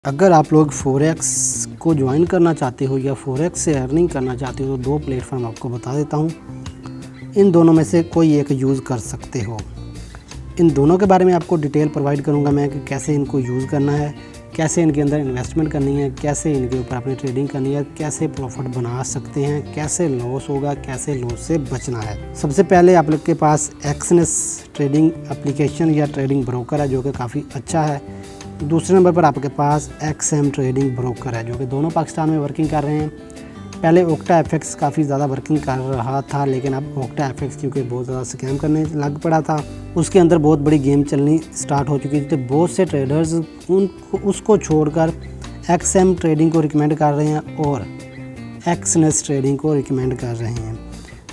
अगर आप लोग फ़ोरेक्स को ज्वाइन करना चाहते हो या फ़ोरेक्स से अर्निंग करना चाहते हो तो दो प्लेटफॉर्म आपको बता देता हूँ। इन दोनों में से कोई एक यूज़ कर सकते हो। इन दोनों के बारे में आपको डिटेल प्रोवाइड करूँगा मैं कि कैसे इनको यूज़ करना है, कैसे इनके अंदर इन्वेस्टमेंट करनी है, कैसे इनके ऊपर अपनी ट्रेडिंग करनी है, कैसे प्रॉफिट बना सकते हैं, कैसे लॉस होगा, कैसे लॉस से बचना है। सबसे पहले आप लोग के पास एक्सनेस ट्रेडिंग एप्लीकेशन या ट्रेडिंग ब्रोकर है जो कि काफ़ी अच्छा है। दूसरे नंबर पर आपके पास एक्सएम ट्रेडिंग ब्रोकर है जो कि दोनों पाकिस्तान में वर्किंग कर रहे हैं। पहले ओक्टा एफएक्स काफ़ी ज़्यादा वर्किंग कर रहा था, लेकिन अब ओक्टा एफएक्स क्योंकि बहुत ज़्यादा स्कैम करने लग पड़ा था, उसके अंदर बहुत बड़ी गेम चलनी स्टार्ट हो चुकी थी। तो बहुत से ट्रेडर्स उसको छोड़कर एक्सएम ट्रेडिंग को रिकमेंड कर रहे हैं और एक्सनेस ट्रेडिंग को रिकमेंड कर रहे हैं।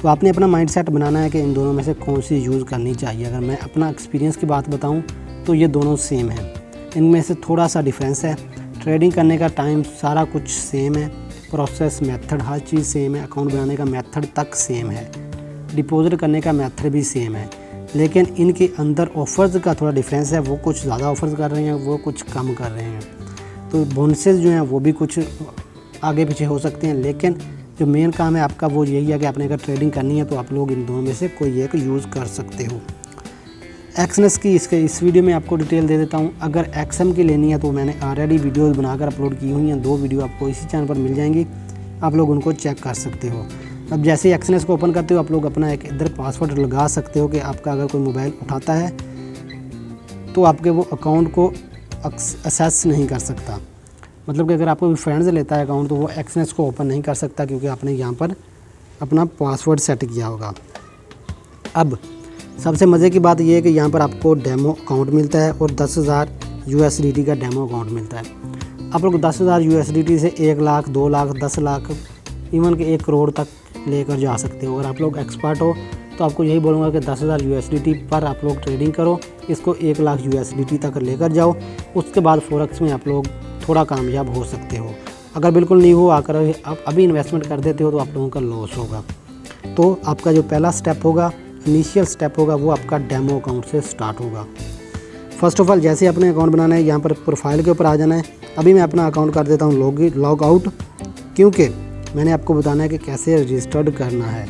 तो आपने अपना माइंडसेट बनाना है कि इन दोनों में से कौन सी यूज़ करनी चाहिए। अगर मैं अपना एक्सपीरियंस की बात बताऊँ तो ये दोनों सेम है, इनमें से थोड़ा सा डिफरेंस है। ट्रेडिंग करने का टाइम सारा कुछ सेम है, प्रोसेस मेथड हर चीज़ सेम है, अकाउंट बनाने का मेथड तक सेम है, डिपॉजिट करने का मेथड भी सेम है, लेकिन इनके अंदर ऑफ़र्स का थोड़ा डिफरेंस है। वो कुछ ज़्यादा ऑफ़र्स कर रहे हैं, वो कुछ कम कर रहे हैं। तो बोनसेस जो हैं वो भी कुछ आगे पीछे हो सकते हैं, लेकिन जो मेन काम है आपका वो यही है कि आपने अगर ट्रेडिंग करनी है तो आप लोग इन दोनों में से कोई एक यूज़ कर सकते हो। एक्सनेस की इस वीडियो में आपको डिटेल दे देता हूँ। अगर एक्सएम की लेनी है तो मैंने ऑलरेडी वीडियोस बनाकर अपलोड की हुई हैं, 2 वीडियो आपको इसी चैनल पर मिल जाएंगी, आप लोग उनको चेक कर सकते हो। अब जैसे ही एक्सनेस को ओपन करते हो आप लोग अपना एक इधर पासवर्ड लगा सकते हो कि आपका अगर कोई मोबाइल उठाता है तो आपके वो अकाउंट को एक्सेस नहीं कर सकता। मतलब कि अगर आपको फ्रेंड्स लेता है अकाउंट तो वो एक्सनेस को ओपन नहीं कर सकता क्योंकि आपने यहाँ पर अपना पासवर्ड सेट किया होगा। अब सबसे मज़े की बात यह है कि यहाँ पर आपको डेमो अकाउंट मिलता है और 10,000 USDT का डेमो अकाउंट मिलता है। आप लोग 10,000 USDT से 1 लाख, 2 लाख, 10 लाख, इवन के 1 करोड़ तक लेकर जा सकते हो। अगर आप लोग एक्सपर्ट हो तो आपको यही बोलूँगा कि 10,000 USDT पर आप लोग ट्रेडिंग करो, इसको 1 लाख USDT तक लेकर जाओ। उसके बाद फोरेक्स में आप लोग थोड़ा कामयाब हो सकते हो। अगर बिल्कुल नहीं हो आकर आप अभी इन्वेस्टमेंट कर देते हो तो आप लोगों का लॉस होगा। तो आपका जो पहला स्टेप होगा, इनिशियल स्टेप होगा, वो आपका डेमो अकाउंट से स्टार्ट होगा। फर्स्ट ऑफ ऑल जैसे अपने अकाउंट बनाना है, यहाँ पर प्रोफाइल के ऊपर आ जाना है। अभी मैं अपना अकाउंट कर देता हूँ लॉग आउट, क्योंकि मैंने आपको बताना है कि कैसे रजिस्टर्ड करना है।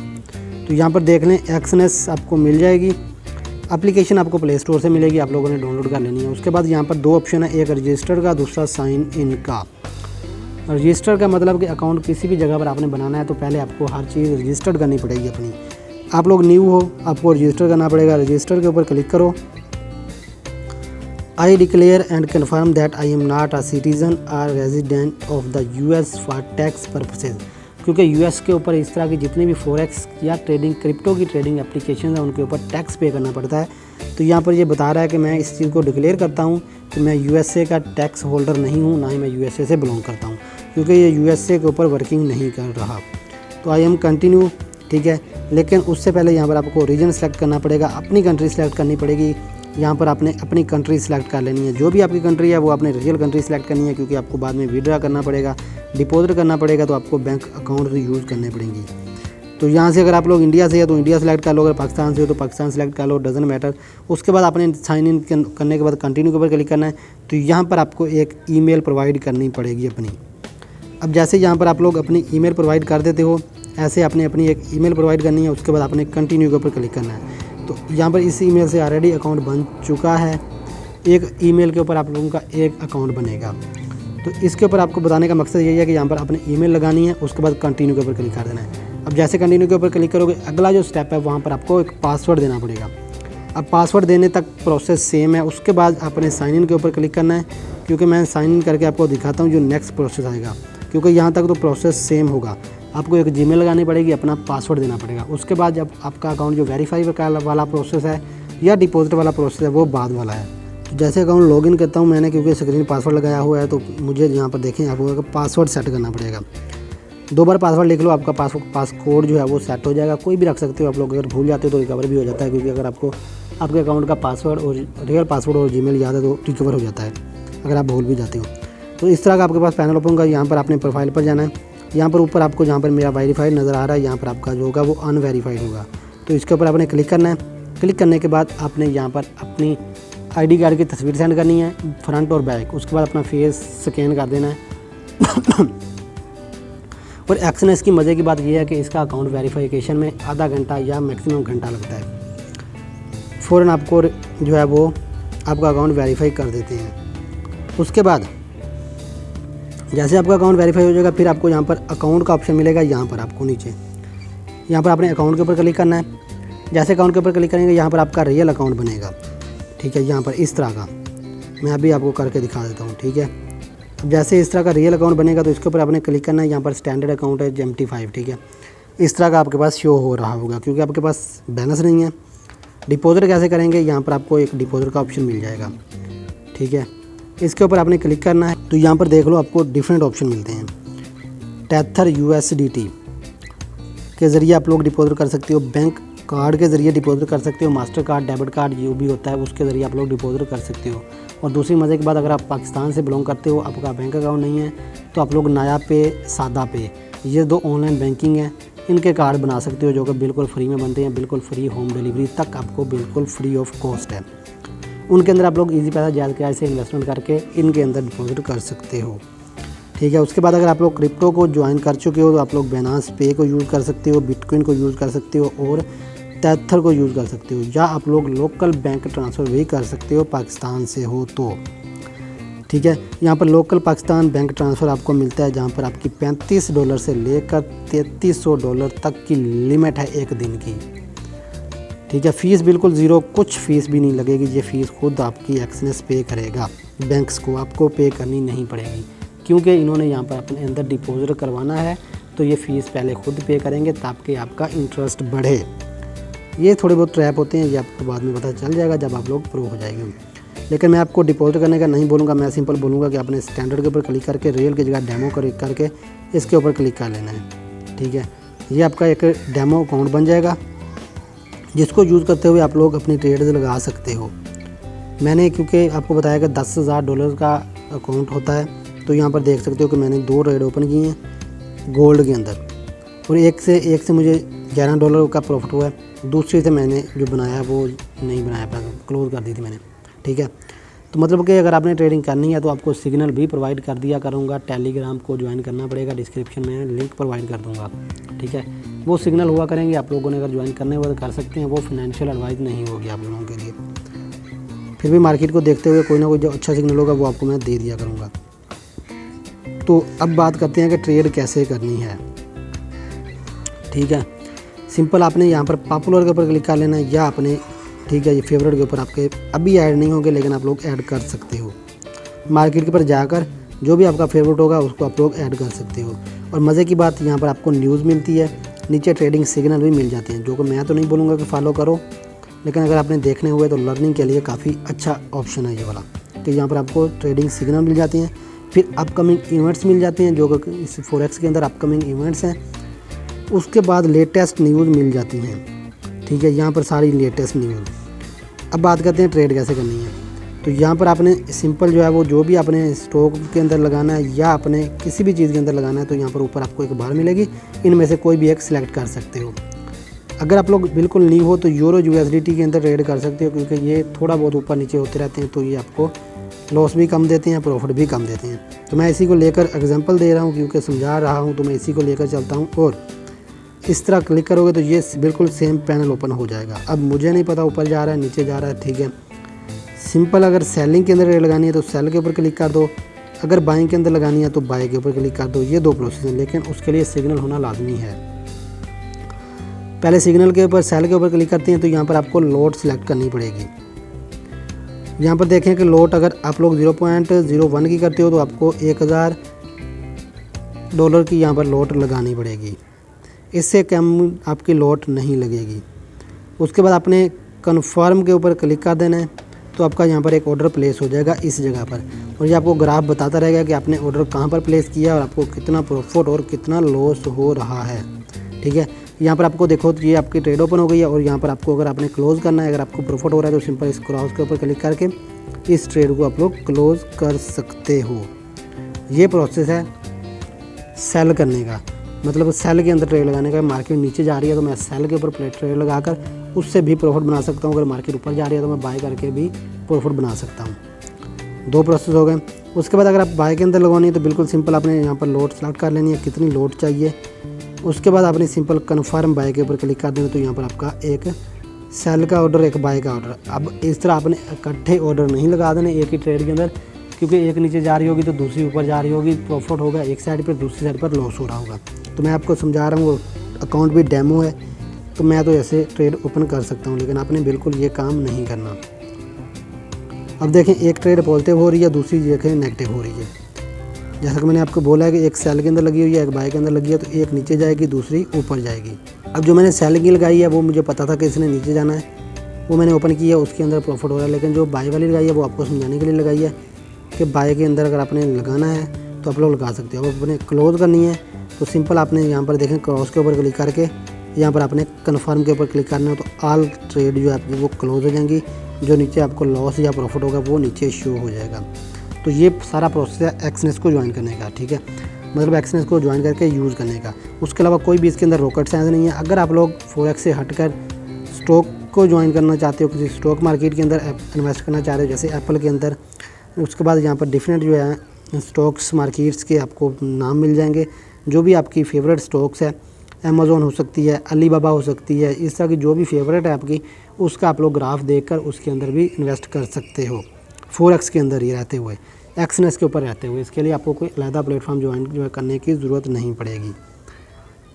तो यहाँ पर देख लें, एक्सनेस आपको मिल जाएगी, एप्लीकेशन आपको प्ले स्टोर से मिलेगी, आप लोगों ने डाउनलोड कर लेनी है। उसके बाद यहाँ पर 2 ऑप्शन है, एक रजिस्टर का, दूसरा साइन इन का। रजिस्टर का मतलब कि अकाउंट किसी भी जगह पर आपने बनाना है तो पहले आपको हर चीज़ रजिस्टर्ड करनी पड़ेगी अपनी। आप लोग न्यू हो, आपको रजिस्टर करना पड़ेगा। रजिस्टर के ऊपर क्लिक करो। I declare and confirm that I am not a citizen और resident of the US for tax purposes. क्योंकि US के ऊपर इस तरह की जितनी भी फोरेक्स या ट्रेडिंग क्रिप्टो की ट्रेडिंग एप्लीकेशन है उनके ऊपर टैक्स पे करना पड़ता है। तो यहाँ पर ये बता रहा है कि मैं इस चीज़ को डिक्लेयर करता हूँ कि मैं USA का टैक्स होल्डर नहीं हूँ, ना ही मैं USA से बिलोंग करता हूँ, क्योंकि ये USA के ऊपर वर्किंग नहीं कर रहा। तो आई एम कंटिन्यू, ठीक है। लेकिन उससे पहले यहाँ पर आपको रीजन सेलेक्ट करना पड़ेगा, अपनी कंट्री सेलेक्ट करनी पड़ेगी। यहाँ पर आपने अपनी कंट्री सेलेक्ट कर लेनी है, जो भी आपकी कंट्री है वो आपने रियल कंट्री सेलेक्ट करनी है, क्योंकि आपको बाद में विड्रा करना पड़ेगा, डिपॉजिट करना पड़ेगा, तो आपको बैंक अकाउंट यूज़ करने पड़ेंगी। तो यहाँ से अगर आप लोग इंडिया से है तो इंडिया सेलेक्ट कर लो, अगर पाकिस्तान से हो तो पाकिस्तान सेलेक्ट कर लो, डजन मैटर। उसके बाद आपने साइन इन करने के बाद कंटिन्यू के ऊपर क्लिक करना है। तो यहाँ पर आपको एक ईमेल प्रोवाइड करनी पड़ेगी अपनी। अब जैसे यहाँ पर आप लोग अपनी ईमेल प्रोवाइड कर देते हो, ऐसे आपने अपनी एक ईमेल प्रोवाइड करनी है। उसके बाद आपने कंटिन्यू के ऊपर क्लिक करना है। तो यहाँ पर इस ईमेल से ऑलरेडी अकाउंट बन चुका है, एक ईमेल के ऊपर आप लोगों का एक अकाउंट बनेगा। तो इसके ऊपर आपको बताने का मकसद यही है कि यहाँ पर अपनी ईमेल लगानी है, उसके बाद कंटिन्यू के ऊपर क्लिक कर देना है। अब जैसे कंटिन्यू के ऊपर क्लिक करोगे, अगला जो स्टेप है वहाँ पर आपको एक पासवर्ड देना पड़ेगा। अब पासवर्ड देने तक प्रोसेस सेम है। उसके बाद आपने साइन इन के ऊपर क्लिक करना है, क्योंकि मैं साइन इन करके आपको दिखाता हूँ जो नेक्स्ट प्रोसेस आएगा, क्योंकि यहाँ तक तो प्रोसेस सेम होगा। आपको एक जीमेल लगानी पड़ेगी, अपना पासवर्ड देना पड़ेगा। उसके बाद जब आपका अकाउंट जो वेरीफाई वाला प्रोसेस है या डिपॉजिट वाला प्रोसेस है वो बाद वाला है। जैसे अकाउंट लॉगिन करता हूँ मैंने, क्योंकि स्क्रीन पासवर्ड लगाया हुआ है, तो मुझे यहाँ पर देखें आपको पासवर्ड सेट करना पड़ेगा। 2 बार पासवर्ड लिख लो, आपका पासकोड जो है वो सेट हो जाएगा। कोई भी रख सकते हो आप लोग, अगर भूल जाते हो तो रिकवर भी हो जाता है, क्योंकि अगर आपको आपके अकाउंट का पासवर्ड और रियल पासवर्ड और जीमेल याद है तो रिकवर हो जाता है अगर आप भूल भी जाते हो। तो इस तरह का आपके पास पैनल ओपन होगा। यहाँ पर आपने प्रोफाइल पर जाना है। यहाँ पर ऊपर आपको जहाँ पर मेरा वेरीफाइड नज़र आ रहा है, यहाँ पर आपका जो होगा वो अनवेरीफाइड होगा। तो इसके ऊपर आपने क्लिक करना है। क्लिक करने के बाद आपने यहाँ पर अपनी आईडी कार्ड की तस्वीर सेंड करनी है, फ्रंट और बैक। उसके बाद अपना फेस स्कैन कर देना है। और एक्सएनएस की मज़े की बात यह है कि इसका अकाउंट वेरिफिकेशन में आधा घंटा या मैक्सिमम घंटा लगता है। फ़ौरन आपको जो है वो आपका अकाउंट वेरीफाई कर देते हैं। उसके बाद जैसे आपका अकाउंट वेरीफाई हो जाएगा, फिर आपको यहाँ पर अकाउंट का ऑप्शन मिलेगा। यहाँ पर आपको नीचे यहाँ पर अपने अकाउंट के ऊपर क्लिक करना है। जैसे अकाउंट के ऊपर क्लिक करेंगे, यहाँ पर आपका रियल अकाउंट बनेगा। ठीक है, यहाँ पर इस तरह का मैं अभी आपको करके दिखा देता हूँ। ठीक है, अब जैसे इस तरह का रियल अकाउंट बनेगा तो इसके ऊपर आपने क्लिक करना है। यहाँ पर स्टैंडर्ड अकाउंट है MT5। ठीक है, इस तरह का आपके पास शो हो रहा होगा क्योंकि आपके पास बैलेंस नहीं है। डिपॉजिट कैसे करेंगे, यहाँ पर आपको एक डिपॉजिट का ऑप्शन मिल जाएगा। ठीक है, इसके ऊपर आपने क्लिक करना है तो यहाँ पर देख लो आपको डिफरेंट ऑप्शन मिलते हैं। टेथर USDT के ज़रिए आप लोग डिपॉजिट कर सकते हो, बैंक कार्ड के ज़रिए डिपॉजिट कर सकते हो, मास्टर कार्ड, डेबिट कार्ड जो भी होता है उसके ज़रिए आप लोग डिपॉजिट कर सकते हो। और दूसरी मज़े की बात, अगर आप पाकिस्तान से बिलोंग करते हो, आपका बैंक अकाउंट नहीं है, तो आप लोग नाया पे, सादा पे, ये 2 ऑनलाइन बैंकिंग है, इनके कार्ड बना सकते हो जो कि बिल्कुल फ्री में बनते हैं, बिल्कुल फ्री, होम डिलीवरी तक आपको बिल्कुल फ्री ऑफ कॉस्ट है। उनके अंदर आप लोग इजी पैसा जायज़ किराए से इन्वेस्टमेंट करके इनके अंदर डिपॉजिट कर सकते हो। ठीक है, उसके बाद अगर आप लोग क्रिप्टो को ज्वाइन कर चुके हो तो आप लोग बाइनेंस पे को यूज़ कर सकते हो, बिटकॉइन को यूज़ कर सकते हो और टेथर को यूज़ कर सकते हो, या आप लोग लोकल बैंक ट्रांसफ़र भी कर सकते हो पाकिस्तान से हो तो। ठीक है, यहाँ पर लोकल पाकिस्तान बैंक ट्रांसफ़र आपको मिलता है जहाँ पर आपकी $35 से लेकर $3300 तक की लिमिट है एक दिन की। ठीक है, फ़ीस बिल्कुल ज़ीरो, कुछ फ़ीस भी नहीं लगेगी। ये फ़ीस खुद आपकी एक्सएनएस पे करेगा, बैंक्स को आपको पे करनी नहीं पड़ेगी क्योंकि इन्होंने यहाँ पर अपने अंदर डिपॉजिट करवाना है तो ये फ़ीस पहले खुद पे करेंगे ताकि आपका इंटरेस्ट बढ़े। ये थोड़े बहुत ट्रैप होते हैं, ये आपको बाद में पता चल जाएगा जब आप लोग प्रो हो जाएंगे। लेकिन मैं आपको डिपॉजिट करने का नहीं बोलूँगा, मैं सिंपल बोलूँगा कि आपने स्टैंडर्ड के ऊपर क्लिक करके रियल की जगह डेमो करके इसके ऊपर क्लिक कर लेना है। ठीक है, ये आपका एक डेमो अकाउंट बन जाएगा जिसको यूज़ करते हुए आप लोग अपनी ट्रेड्स लगा सकते हो। मैंने क्योंकि आपको बताया कि $10,000 का अकाउंट होता है, तो यहाँ पर देख सकते हो कि मैंने 2 ट्रेड ओपन किए हैं गोल्ड के अंदर, और एक से मुझे $11 का प्रॉफिट हुआ है। दूसरी से मैंने जो बनाया वो नहीं बनाया, क्लोज़ कर दी थी मैंने। ठीक है, तो मतलब कि अगर आपने ट्रेडिंग करनी है तो आपको सिग्नल भी प्रोवाइड कर दिया करूँगा। टेलीग्राम को ज्वाइन करना पड़ेगा, डिस्क्रिप्शन में लिंक प्रोवाइड कर दूँगा। ठीक है, वो सिग्नल हुआ करेंगे, आप लोगों ने अगर ज्वाइन करने हुआ तो कर सकते हैं। वो फाइनेंशियल एडवाइस नहीं होगी आप लोगों के लिए। फिर भी मार्केट को देखते हुए कोई ना कोई जो अच्छा सिग्नल होगा वो आपको मैं दे दिया करूँगा। तो अब बात करते हैं कि ट्रेड कैसे करनी है। ठीक है, सिंपल आपने यहाँ पर पॉपुलर के ऊपर क्लिक कर लेना है या अपने, ठीक है, ये फेवरेट के ऊपर आपके अभी ऐड नहीं होंगे लेकिन आप लोग ऐड कर सकते हो। मार्केट के ऊपर जाकर जो भी आपका फेवरेट होगा उसको आप लोग ऐड कर सकते हो। और मज़े की बात, यहाँ पर आपको न्यूज़ मिलती है, नीचे ट्रेडिंग सिग्नल भी मिल जाते हैं, जो कि मैं तो नहीं बोलूँगा कि फॉलो करो, लेकिन अगर आपने देखने हुए तो लर्निंग के लिए काफ़ी अच्छा ऑप्शन है ये वाला, कि यहाँ पर आपको ट्रेडिंग सिग्नल मिल जाती हैं। फिर अपकमिंग इवेंट्स मिल जाते हैं, जो कि इस फॉरेक्स के अंदर अपकमिंग इवेंट्स हैं। उसके बाद लेटेस्ट न्यूज़ मिल जाती हैं। ठीक है, यहाँ पर सारी लेटेस्ट न्यूज़। अब बात करते हैं ट्रेड कैसे करनी है। तो यहाँ पर आपने सिंपल जो है वो जो भी आपने स्टॉक के अंदर लगाना है या अपने किसी भी चीज़ के अंदर लगाना है, तो यहाँ पर ऊपर आपको एक बार मिलेगी, इनमें से कोई भी एक सिलेक्ट कर सकते हो। अगर आप लोग बिल्कुल न्यू हो तो यूरो USDT के अंदर ट्रेड कर सकते हो, क्योंकि ये थोड़ा बहुत ऊपर नीचे होते रहते हैं, तो ये आपको लॉस भी कम देते हैं, प्रॉफिट भी कम देते हैं। तो मैं इसी को लेकर एग्जांपल दे रहा हूँ, क्योंकि समझा रहा हूँ, तो मैं इसी को लेकर चलता हूँ। और इस तरह क्लिक करोगे तो ये बिल्कुल सेम पैनल ओपन हो जाएगा। अब मुझे नहीं पता ऊपर जा रहा है नीचे जा रहा है। ठीक है, सिंपल अगर सेलिंग के अंदर ट्रेड लगानी है तो सेल के ऊपर क्लिक कर दो, अगर बाइंग के अंदर लगानी है तो बाय के ऊपर क्लिक कर दो। ये 2 प्रोसेस हैं, लेकिन उसके लिए सिग्नल होना लाजमी है। पहले सिग्नल के ऊपर सेल के ऊपर क्लिक करते हैं तो यहाँ पर आपको लोट सिलेक्ट करनी पड़ेगी। यहाँ पर देखें कि लोट अगर आप लोग 0.01 की करते हो तो आपको $1000 की यहाँ पर लोट लगानी पड़ेगी, इससे कम आपकी लोट नहीं लगेगी। उसके बाद आपने कन्फर्म के ऊपर क्लिक कर देना है, तो आपका यहाँ पर एक ऑर्डर प्लेस हो जाएगा इस जगह पर, और ये आपको ग्राफ बताता रहेगा कि आपने ऑर्डर कहाँ पर प्लेस किया और आपको कितना प्रॉफिट और कितना लॉस हो रहा है। ठीक है, यहाँ पर आपको देखो तो ये आपकी ट्रेड ओपन हो गई है, और यहाँ पर आपको अगर आपने क्लोज़ करना है, अगर आपको प्रॉफिट हो रहा है तो सिंपल इस क्रॉस के ऊपर क्लिक करके इस ट्रेड को आप लोग क्लोज़ कर सकते हो। ये प्रोसेस है सेल करने का, मतलब सेल के अंदर ट्रेड लगाने का। मार्केट नीचे जा रही है तो मैं सेल के ऊपर ट्रेड लगाकर उससे भी प्रॉफिट बना सकता हूँ। अगर मार्केट ऊपर जा रही है तो मैं बाय करके भी प्रॉफिट बना सकता हूँ। 2 प्रोसेस हो गए। उसके बाद अगर आप बाय के अंदर लगवानी है तो बिल्कुल सिंपल आपने यहाँ पर लोड सेलेक्ट कर लेनी है, कितनी लोड चाहिए। उसके बाद आपने सिंपल कन्फर्म बाय के ऊपर क्लिक कर देना, तो यहाँ पर आपका एक सेल का ऑर्डर, एक बाय का ऑर्डर। अब इस तरह आपने इकट्ठे ऑर्डर नहीं लगा देने एक ही ट्रेड के अंदर, क्योंकि एक नीचे जा रही होगी तो दूसरी ऊपर जा रही होगी, प्रॉफिट होगा एक साइड पर, दूसरी साइड पर लॉस हो रहा होगा। तो मैं आपको समझा रहा हूँ, अकाउंट भी डेमो है तो मैं तो ऐसे ट्रेड ओपन कर सकता हूँ, लेकिन आपने बिल्कुल ये काम नहीं करना। अब देखें एक ट्रेड पॉजिटिव हो रही है, दूसरी देखें नेगेटिव हो रही है। जैसा कि मैंने आपको बोला है कि एक सेल के अंदर लगी हुई है, एक बाय के अंदर लगी है, तो एक नीचे जाएगी दूसरी ऊपर जाएगी। अब जो मैंने सेल की लगाई है वो मुझे पता था कि इसने नीचे जाना है, वो मैंने ओपन की है, उसके अंदर प्रॉफिट हो रहा है। लेकिन जो बाय वाली लगाई है वो आपको समझाने के लिए लगाई है कि बाय के अंदर अगर आपने लगाना है तो आप लोग लगा सकते हो। अब अपने क्लोज करनी है तो सिंपल आपने यहाँ पर देखें क्रॉस के ऊपर क्लिक करके यहाँ पर आपने कन्फर्म के ऊपर क्लिक करना है, तो ऑल ट्रेड जो है आपकी वो क्लोज हो जाएंगी। जो नीचे आपको लॉस या प्रॉफिट होगा वो नीचे शो हो जाएगा। तो ये सारा प्रोसेस है एक्सनेस को ज्वाइन करने का, ठीक है, मतलब एक्सनेस को ज्वाइन करके यूज़ करने का। उसके अलावा कोई भी इसके अंदर रॉकेट साइंस नहीं है। अगर आप लोग फॉरेक्स से हटकर स्टॉक को ज्वाइन करना चाहते हो, किसी स्टॉक मार्केट के अंदर इन्वेस्ट करना चाह रहे हो, जैसे एप्पल के अंदर, उसके बाद यहाँ पर डिफरेंट जो है स्टॉक्स मार्केट्स के आपको नाम मिल जाएंगे। जो भी आपकी फेवरेट स्टॉक्स है, अमेज़ॉन हो सकती है, अलीबाबा हो सकती है, इस तरह की जो भी फेवरेट है आपकी, उसका आप लोग ग्राफ देखकर उसके अंदर भी इन्वेस्ट कर सकते हो, फॉरेक्स के अंदर ही रहते हुए, एक्सनेस के ऊपर रहते हुए। इसके लिए आपको कोई अलग प्लेटफॉर्म ज्वाइन करने की ज़रूरत नहीं पड़ेगी।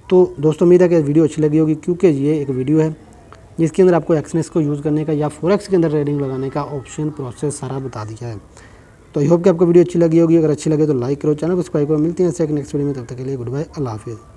तो दोस्तों उम्मीद है कि वीडियो अच्छी लगी होगी, क्योंकि ये एक वीडियो है जिसके अंदर आपको एक्सनेस को यूज़ करने का या फॉरेक्स के अंदर ट्रेडिंग लगाने का ऑप्शन प्रोसेस सारा बता दिया है। तो आई होप कि आपको वीडियो अच्छी लगी होगी। अगर अच्छी लगे तो लाइक करो, चैनल को सब्सक्राइब करो। मिलते हैं नेक्स्ट वीडियो में, तब तक के लिए गुड बाय, अल्लाह हाफिज़।